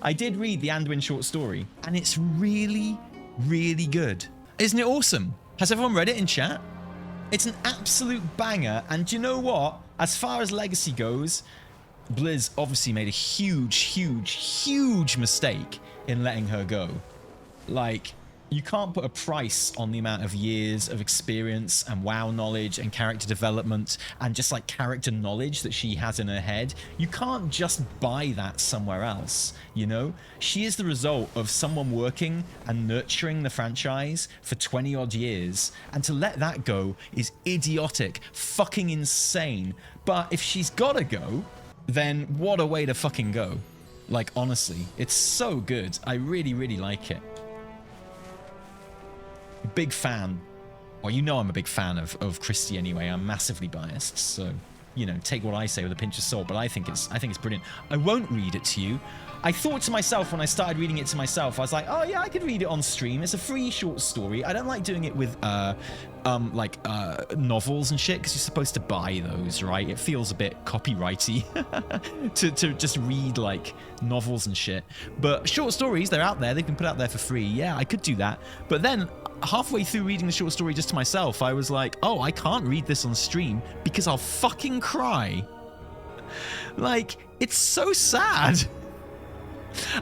I did read the Anduin short story, and it's really, really good. Isn't it awesome? Has everyone read it in chat? It's an absolute banger, and do you know what? As far as legacy goes, Blizz obviously made a huge, huge, huge mistake in letting her go. Like, you can't put a price on the amount of years of experience and WoW knowledge and character development and just like character knowledge that she has in her head. You can't just buy that somewhere else, you know? She is the result of someone working and nurturing the franchise for 20 odd years, and to let that go is idiotic, fucking insane. But if she's gotta go, then what a way to fucking go. Like, honestly, it's so good. I really, really like it. Big fan. Well, you know I'm a big fan of Christie anyway. I'm massively biased, so you know, take what I say with a pinch of salt. But I think it's brilliant. I won't read it to you. I thought to myself when I started reading it to myself, I was like, oh yeah, I could read it on stream. It's a free short story. I don't like doing it with novels and shit, because you're supposed to buy those, right? It feels a bit copyrighty to just read like novels and shit. But short stories, they're out there. They've been put out there for free. Yeah, I could do that. But then halfway through reading the short story just to myself, I was like, oh, I can't read this on stream because I'll fucking cry. Like, it's so sad.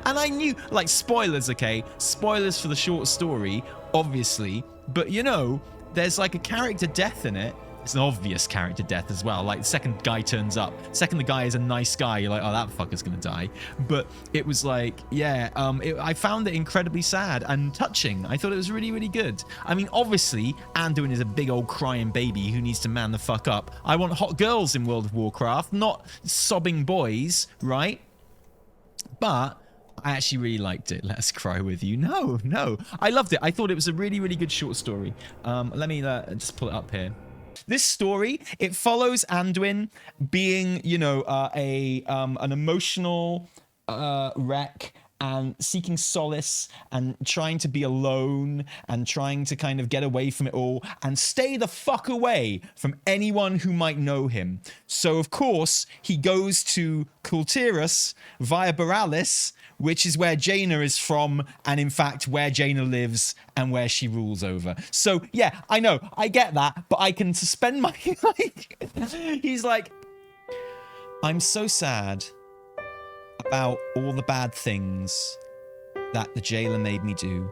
And I knew, like, spoilers, okay? Spoilers for the short story, obviously. But, you know, there's, like, a character death in it. It's an obvious character death as well. Like, the second guy turns up. Second the guy is a nice guy, you're like, oh, that fucker's gonna die. But it was like, yeah, I found it incredibly sad and touching. I thought it was really, really good. I mean, obviously, Anduin is a big old crying baby who needs to man the fuck up. I want hot girls in World of Warcraft, not sobbing boys, right? But I actually really liked it. Let us cry with you. No, I loved it. I thought it was a really, really good short story. Let me just pull it up here. This story, it follows Anduin being, you know, an emotional wreck and seeking solace and trying to be alone and trying to kind of get away from it all and stay the fuck away from anyone who might know him. So, of course, he goes to Kul Tiras via Borealis, which is where Jaina is from, and in fact, where Jaina lives and where she rules over. So, yeah, I know, I get that, but I can suspend my... He's like, I'm so sad about all the bad things that the jailer made me do.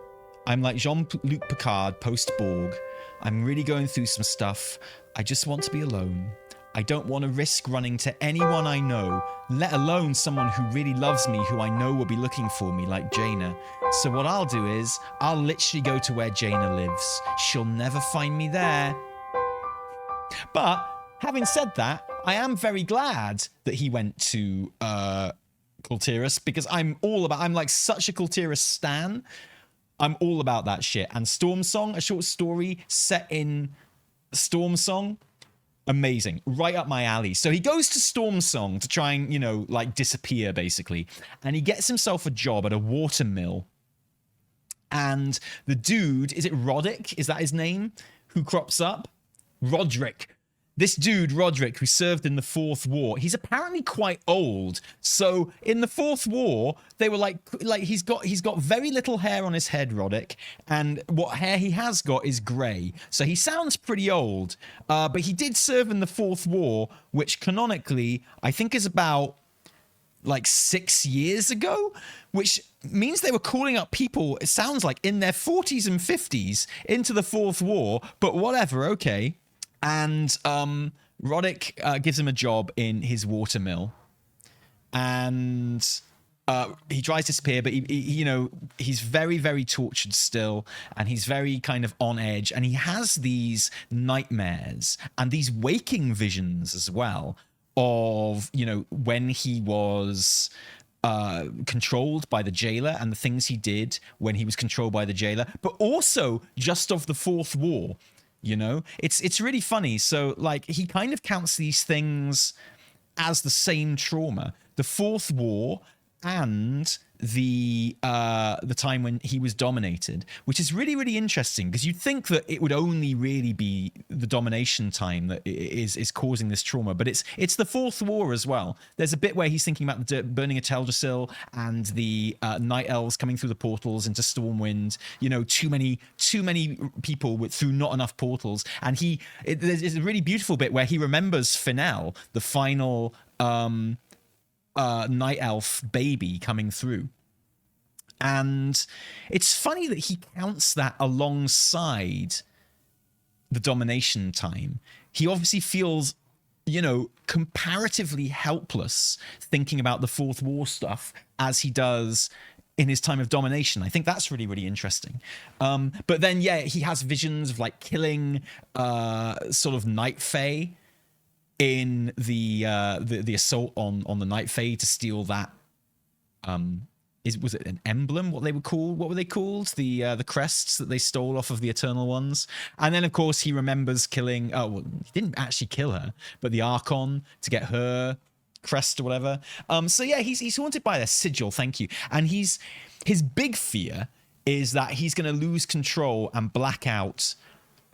I'm like Jean-Luc Picard post-Borg. I'm really going through some stuff. I just want to be alone. I don't want to risk running to anyone I know, let alone someone who really loves me, who I know will be looking for me, like Jaina. So what I'll do is, I'll literally go to where Jaina lives. She'll never find me there. But, having said that, I am very glad that he went to Kul Tiras, because I'm like such a Kul Tiras stan. I'm all about that shit. And Storm Song, a short story set in Storm Song, amazing, right up my alley. So he goes to Storm Song to try and, you know, like disappear basically, and he gets himself a job at a water mill. And the dude, is it Roderick? Is that his name? Who crops up? Roderick. This dude, Roderick, who served in the Fourth War, he's apparently quite old. So in the Fourth War, they were like he's got very little hair on his head, Roderick, and what hair he has got is grey. So he sounds pretty old, but he did serve in the Fourth War, which canonically I think is about like 6 years ago, which means they were calling up people, it sounds like, in their 40s and 50s into the Fourth War, but whatever, okay. And Roderick gives him a job in his water mill, and he tries to disappear, but he you know, he's very, very tortured still, and he's very kind of on edge, and he has these nightmares and these waking visions as well of, you know, when he was controlled by the jailer and the things he did when he was controlled by the jailer, but also just of the Fourth War. You know, it's really funny. So, like, he kind of counts these things as the same trauma. The Fourth War and the time when he was dominated, which is really, really interesting, because you'd think that it would only really be the domination time that is causing this trauma, but it's the Fourth War as well. There's a bit where he's thinking about the burning of Teldrassil and the night elves coming through the portals into Stormwind. You know, too many people through not enough portals, and there's a really beautiful bit where he remembers Finel, the final night elf baby coming through. And it's funny that he counts that alongside the domination time. He obviously feels, you know, comparatively helpless thinking about the Fourth War stuff as he does in his time of domination. I think that's really, really interesting. But then, yeah, he has visions of like killing sort of Night Fae in the assault on the Night Fae to steal that. Was it an emblem? What were they called? The crests that they stole off of the Eternal Ones. And then, of course, he remembers killing. Oh, well, he didn't actually kill her, but the Archon to get her crest or whatever. So yeah, he's haunted by a sigil. Thank you. And his big fear is that he's going to lose control and black out,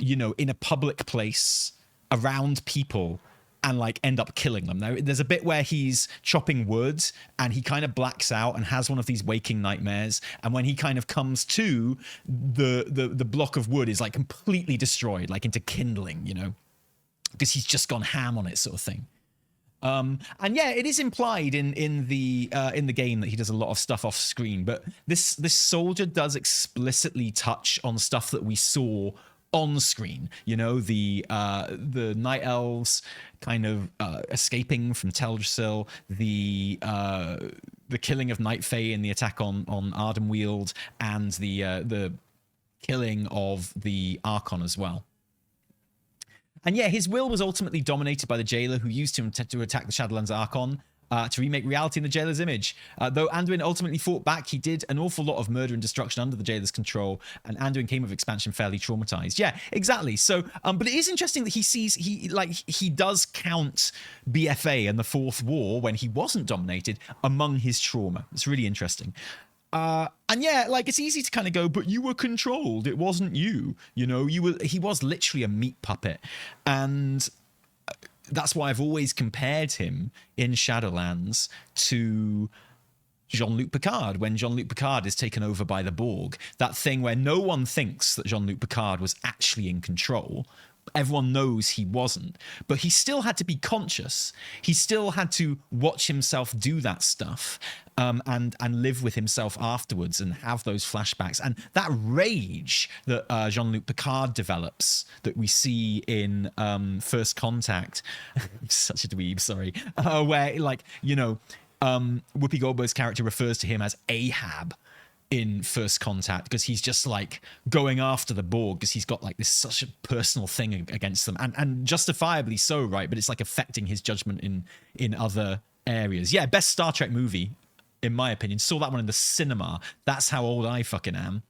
you know, in a public place around people, and like end up killing them. Now, there's a bit where he's chopping wood and he kind of blacks out and has one of these waking nightmares. And when he kind of comes to, the block of wood is like completely destroyed, like into kindling, you know, because he's just gone ham on it, sort of thing. And yeah, it is implied in the game that he does a lot of stuff off screen, but this soldier does explicitly touch on stuff that we saw on screen, you know, the night elves kind of escaping from Teldrassil, the killing of Night Fae in the attack on Ardenweald, and the killing of the Archon as well. And yeah, his will was ultimately dominated by the Jailer, who used him to attack the Shadowlands Archon, to remake reality in the Jailer's image. Though Anduin ultimately fought back, he did an awful lot of murder and destruction under the Jailer's control, and Anduin came with expansion fairly traumatized. Yeah, exactly. So, but it is interesting that he does count BFA and the Fourth War when he wasn't dominated among his trauma. It's really interesting. And yeah, like, it's easy to kind of go, but you were controlled. It wasn't you. You know, he was literally a meat puppet. And that's why I've always compared him in Shadowlands to Jean-Luc Picard, when Jean-Luc Picard is taken over by the Borg. That thing where no one thinks that Jean-Luc Picard was actually in control. Everyone knows he wasn't, but he still had to be conscious. He still had to watch himself do that stuff, and live with himself afterwards and have those flashbacks. And that rage that Jean-Luc Picard develops, that we see in First Contact, I'm such a dweeb, sorry, where, like, you know, Whoopi Goldberg's character refers to him as Ahab in First Contact, because he's just like going after the Borg because he's got like this such a personal thing against them, and justifiably so, right? But it's like affecting his judgment in other areas. Yeah, best Star Trek movie in my opinion. Saw that one in the cinema. That's how old I fucking am.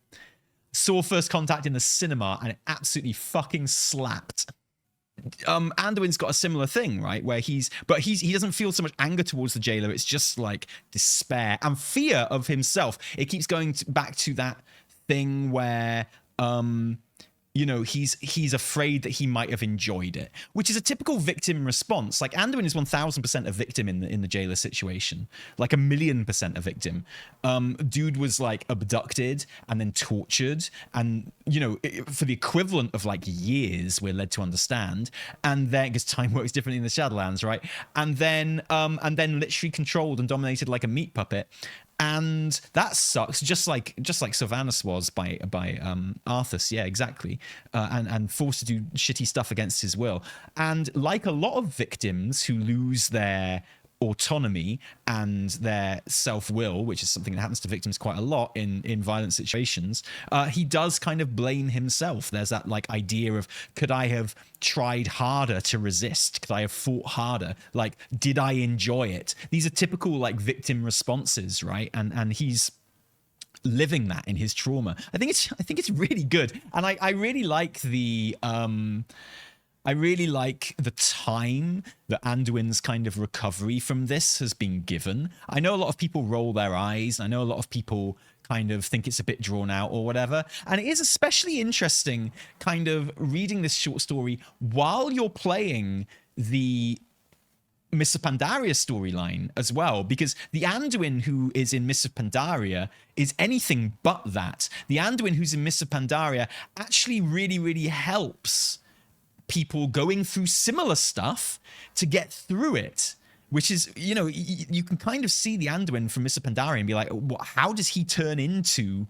Saw First Contact in the cinema and it absolutely fucking slapped. Anduin's got a similar thing, right? Where he doesn't feel so much anger towards the Jailer. It's just like despair and fear of himself. It keeps going back to that thing where, you know, he's afraid that he might have enjoyed it, which is a typical victim response. Like, Anduin is 1000% a victim in the Jailer situation, like 1,000,000% a victim. Dude was like abducted and then tortured, and, you know, for the equivalent of like years, we're led to understand. And then, because time works differently in the Shadowlands, right? And then literally controlled and dominated like a meat puppet. And that sucks, just like Sylvanas was by Arthas, yeah, exactly, and forced to do shitty stuff against his will. And like a lot of victims who lose their autonomy and their self-will, which is something that happens to victims quite a lot in violent situations, he does kind of blame himself. There's that like idea of, could I have tried harder to resist? Could I have fought harder? Like, did I enjoy it? These are typical like victim responses, right? And he's living that in his trauma. I think it's really good. And I really like the I really like the time that Anduin's kind of recovery from this has been given. I know a lot of people roll their eyes. I know a lot of people kind of think it's a bit drawn out or whatever. And it is especially interesting kind of reading this short story while you're playing the Mists of Pandaria storyline as well, because the Anduin who is in Mists of Pandaria is anything but that. The Anduin who's in Mists of Pandaria actually really, really helps people going through similar stuff to get through it, which is, you know, you can kind of see the Anduin from Mists of Pandaria and be like, how does he turn into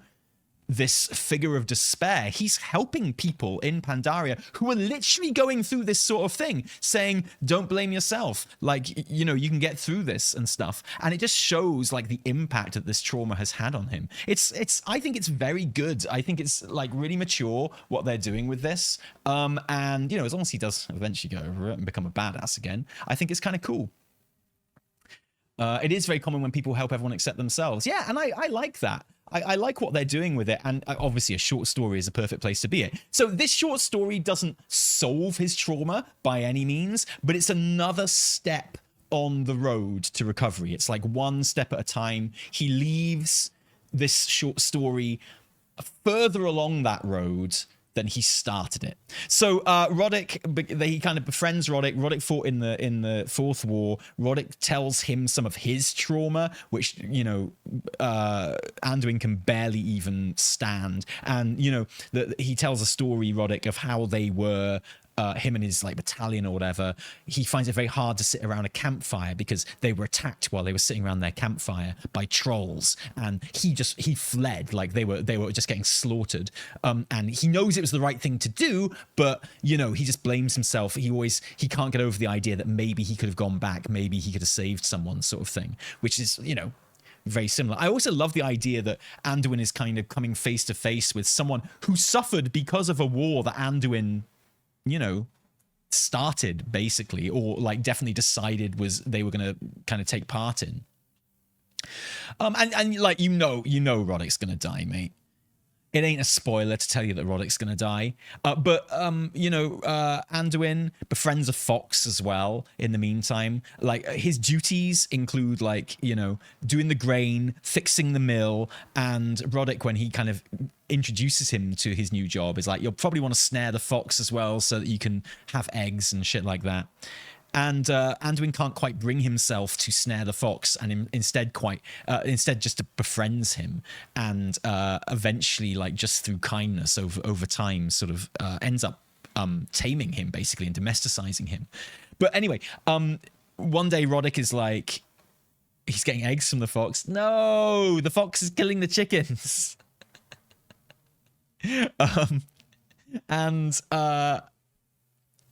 this figure of despair? He's helping people in Pandaria who are literally going through this sort of thing, saying, don't blame yourself. Like, you know, you can get through this and stuff. And it just shows like the impact that this trauma has had on him. I think it's very good. I think it's like really mature what they're doing with this. And, you know, as long as he does eventually go over it and become a badass again, I think it's kind of cool. It is very common when people help everyone accept themselves. Yeah, and I like that. I like what they're doing with it, and obviously a short story is a perfect place to be it. So this short story doesn't solve his trauma by any means, but it's another step on the road to recovery. It's like one step at a time. He leaves this short story further along that road than he started it. So Roddick, he kind of befriends Roddick. Roddick fought in the Fourth War. Roddick tells him some of his trauma, which, you know, Anduin can barely even stand. And, you know, he tells a story, Roddick, of how they were, him and his like battalion or whatever. He finds it very hard to sit around a campfire because they were attacked while they were sitting around their campfire by trolls, and he fled. Like they were just getting slaughtered, and he knows it was the right thing to do, but, you know, he just blames himself. He can't get over the idea that maybe he could have gone back, maybe he could have saved someone, sort of thing, which is, you know, very similar. I also love the idea that Anduin is kind of coming face to face with someone who suffered because of a war that Anduin, you know, started basically, or like definitely decided they were going to kind of take part in. And like, you know Roddick's going to die, mate. It ain't a spoiler to tell you that Roddick's going to die. But you know, Anduin befriends a fox as well in the meantime. Like, his duties include, like, you know, doing the grain, fixing the mill, and Roddick, when he kind of introduces him to his new job, is like, you'll probably want to snare the fox as well so that you can have eggs and shit like that. And Anduin can't quite bring himself to snare the fox, and instead just befriends him, and eventually, like, just through kindness over time, sort of ends up taming him basically and domesticizing him. But anyway, one day Roddick is like, he's getting eggs from the fox. No, the fox is killing the chickens.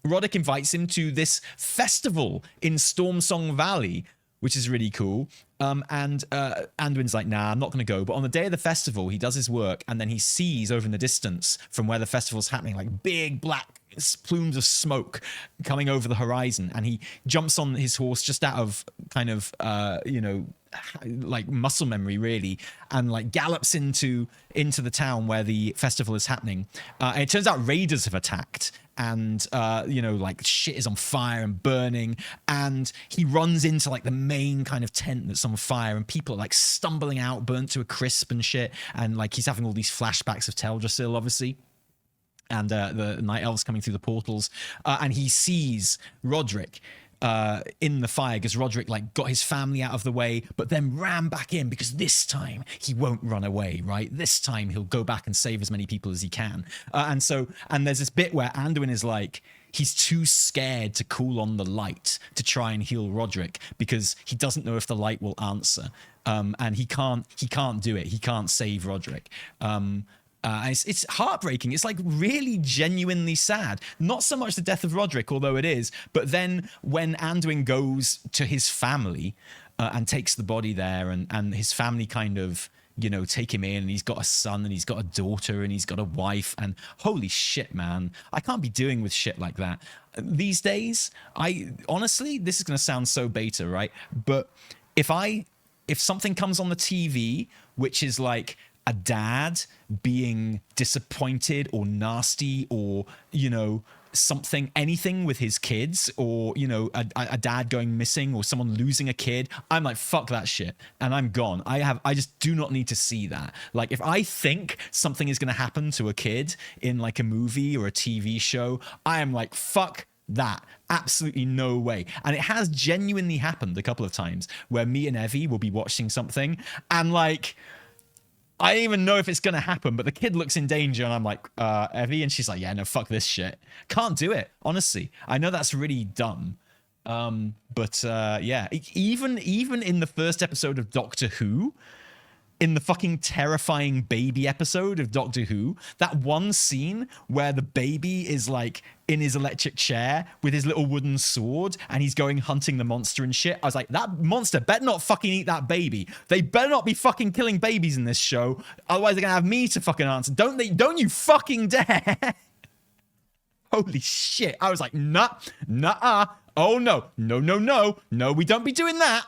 Roddick invites him to this festival in Stormsong Valley, which is really cool. And Anduin's like, nah, I'm not going to go. But on the day of the festival, he does his work, and then he sees over in the distance from where the festival's happening, like big black plumes of smoke coming over the horizon. And he jumps on his horse just out of kind of, you know, like muscle memory really, and like gallops into the town where the festival is happening. And it turns out raiders have attacked, and you know, like shit is on fire and burning, and he runs into like the main kind of tent that's on fire, and people are like stumbling out, burnt to a crisp and shit, and like he's having all these flashbacks of Teldrassil, obviously, and the night elves coming through the portals, and he sees Roderick in the fire, because Roderick like got his family out of the way, but then ran back in, because this time he won't run away, right? This time he'll go back and save as many people as he can. And there's this bit where Anduin is like, he's too scared to call on the light to try and heal Roderick, because he doesn't know if the light will answer. And he can't do it. He can't save Roderick. It's heartbreaking. It's like really genuinely sad. Not so much the death of Roderick, although it is, but then when Anduin goes to his family and takes the body there, and his family kind of, you know, take him in, and he's got a son, and he's got a daughter, and he's got a wife, and holy shit, man, I can't be doing with shit like that these days. I honestly, this is going to sound so beta, right? But if something comes on the TV which is like a dad being disappointed or nasty or, you know, something, anything with his kids, or a dad going missing or someone losing a kid, I'm like, fuck that shit, and I'm gone. I just do not need to see that. Like, if I think something is going to happen to a kid in like a movie or a TV show, I am like, fuck that, absolutely no way. And it has genuinely happened a couple of times where me and Evie will be watching something and like, I don't even know if it's going to happen, but the kid looks in danger and I'm like, Evie? And she's like, yeah, no, fuck this shit. Can't do it, honestly. I know that's really dumb. But yeah, even in the first episode of Doctor Who, in the fucking terrifying baby episode of Doctor Who, that one scene where the baby is like in his electric chair with his little wooden sword and he's going hunting the monster and shit. I was like, that monster better not fucking eat that baby. They better not be fucking killing babies in this show. Otherwise they're gonna have me to fucking answer. Don't you fucking dare. Holy shit. I was like, nah, oh no, we don't be doing that.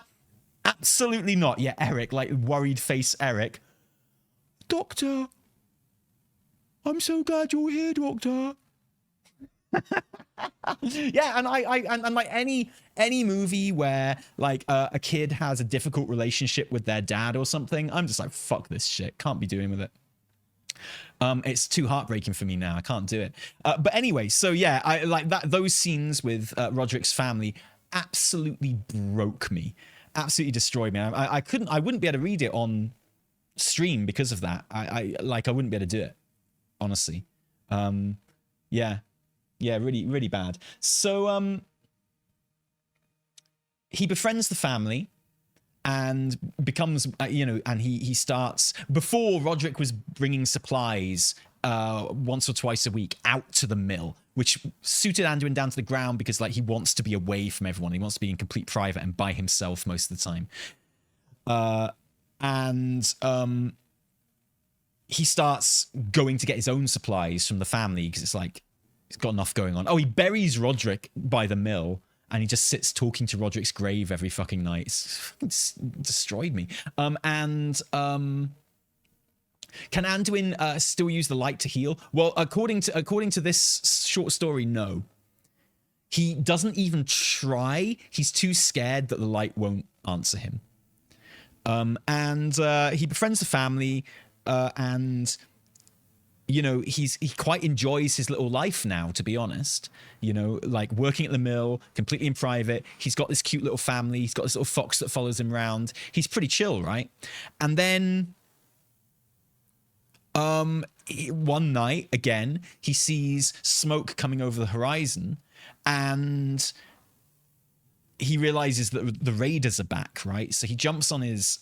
Absolutely not. Yeah, Eric, like worried face Eric. Doctor, I'm so glad you're here, Doctor. Yeah, and I like any movie where like a kid has a difficult relationship with their dad or something, I'm just like, fuck this shit. Can't be doing with it. It's too heartbreaking for me now. I can't do it. But anyway, so yeah, I like that. Those scenes with Roderick's family absolutely broke me. Absolutely destroyed me. I wouldn't be able to read it on stream because of that. I wouldn't be able to do it, honestly. Yeah, really bad. So he befriends the family and becomes and he starts, before Roderick was bringing supplies once or twice a week out to the mill, which suited Anduin down to the ground because like he wants to be away from everyone. He wants to be in complete private and by himself most of the time. He starts going to get his own supplies from the family because it's like he's got enough going on. Oh, he buries Roderick by the mill and he just sits talking to Roderick's grave every fucking night. It's destroyed me. Can Anduin still use the light to heal? Well, according to this short story, no. He doesn't even try. He's too scared that the light won't answer him. He befriends the family, and he quite enjoys his little life now, to be honest. Like working at the mill, completely in private. He's got this cute little family. He's got this little fox that follows him around. He's pretty chill, right? And then one night, again, he sees smoke coming over the horizon, and he realizes that the raiders are back, right? So he jumps on his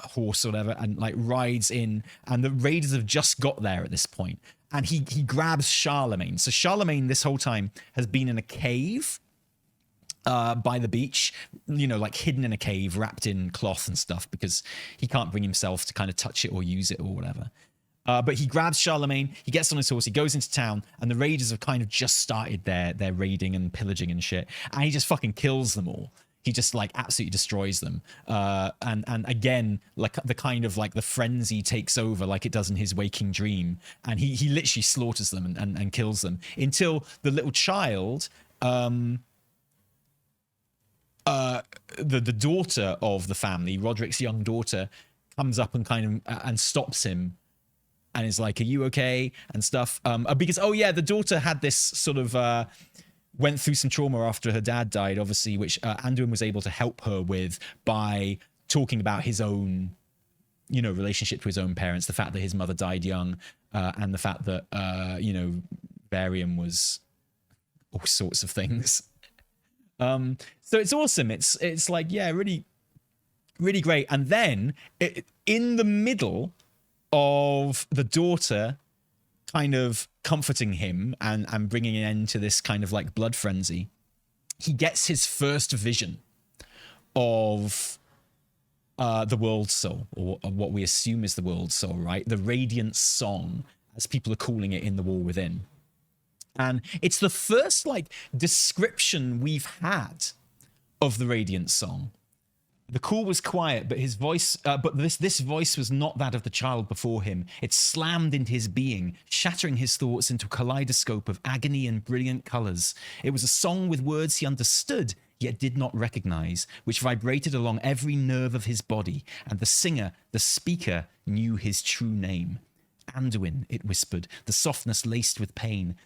horse or whatever and like rides in, and the raiders have just got there at this point, and he grabs Charlemagne. So Charlemagne this whole time has been in a cave by the beach, like hidden in a cave, wrapped in cloth and stuff, because he can't bring himself to kind of touch it or use it or whatever. But he grabs Charlemagne, he gets on his horse, he goes into town, and the raiders have kind of just started their raiding and pillaging and shit, and he just fucking kills them all. He just like absolutely destroys them. And again, like the kind of like the frenzy takes over like it does in his waking dream, and he literally slaughters them and kills them until the little child, the daughter of the family, Roderick's young daughter, comes up and kind of and stops him and is like, are you okay? And stuff. Because, oh yeah, the daughter had this sort of, went through some trauma after her dad died, obviously, which Anduin was able to help her with by talking about his own, relationship to his own parents, the fact that his mother died young, and the fact that, Varian was all sorts of things. So it's awesome. It's like, yeah, really, really great. And then in the middle of the daughter kind of comforting him and bringing an end to this kind of like blood frenzy, he gets his first vision of the world soul, or what we assume is the world soul, right? The Radiant Song, as people are calling it in The War Within. And it's the first like description we've had of the Radiant Song. The call was quiet, but his voice, but this voice was not that of the child before him. It slammed into his being, shattering his thoughts into a kaleidoscope of agony and brilliant colors. It was a song with words he understood, yet did not recognize, which vibrated along every nerve of his body, and the singer, the speaker, knew his true name. Anduin, it whispered, the softness laced with pain.